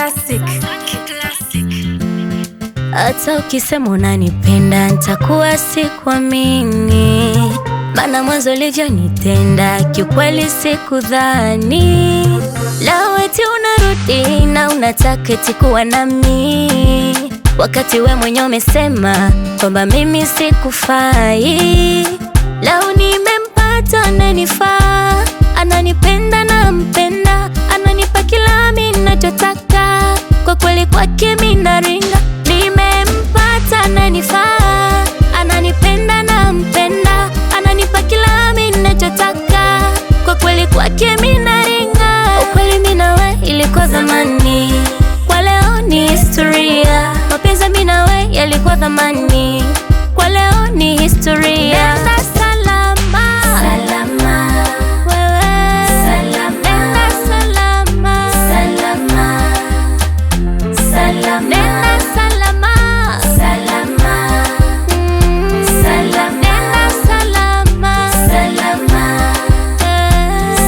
Classic. Hata ukisema unanipenda nitakuwa sikuamini, maana mwanzo ulivyonitenda kiukweli sikudhani. Leo eti unarudi na unataka eti kuwa nami, wakati we mwenyewe umesema kwamba mimi sikufai. Leo nimempata ananifaa, ananipenda na mpenda, ananipa kila mimi ninachotaka, kwa kweli kwake mimi naringa. Nimempata ananifaa, ananipenda na mpenda, ananipa kila mimi ninachotaka, kwa kweli kwake mimi naringa. Ukweli mimi na wewe ilikuwa zamani, kwa leo ni historia. Mapenzi mimi na wewe yalikuwa zamani, kwa leo ni historia. Nenda salama, salama wewe, salama. Nenda salama, salama, salama. Nenda salama, salama, salama. Nenda salama, salama,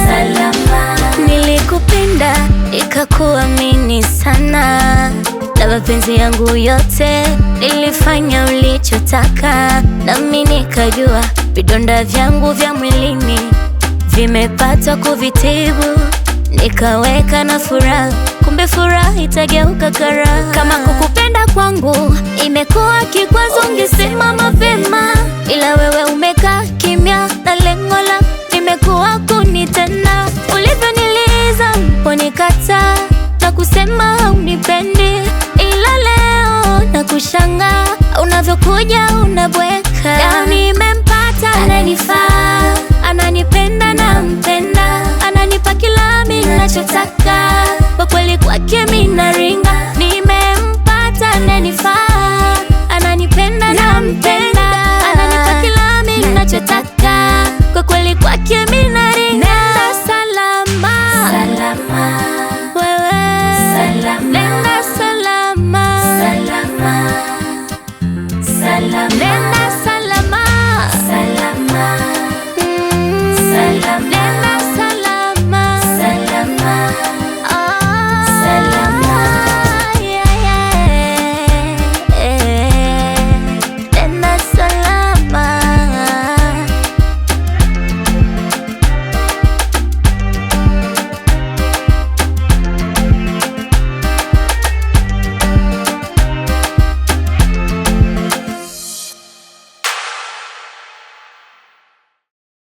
salama. Nilikupenda ikakuamini sana, na mapenzi yangu yote nilifanya ulichotaka, nami nikajua vidonda vyangu vya mwilini vimepata kuvitibu, nikaweka na furaha, kumbe furaha itageuka karaha. Kama kukupenda kwangu imekuwa kikwazo, ungesema mapema, ila wewe umekaa kimya, na lengo la nimekuwa kunitenda. Ulivyoniliza uliponikata na kusema haunipendi, ila leo na kushanga unavyokuja unabweka. Leo nimempata ananifaa, ananipenda na mpenda, ananipa kila mimi ninachotaka, kwa kweli kwake mimi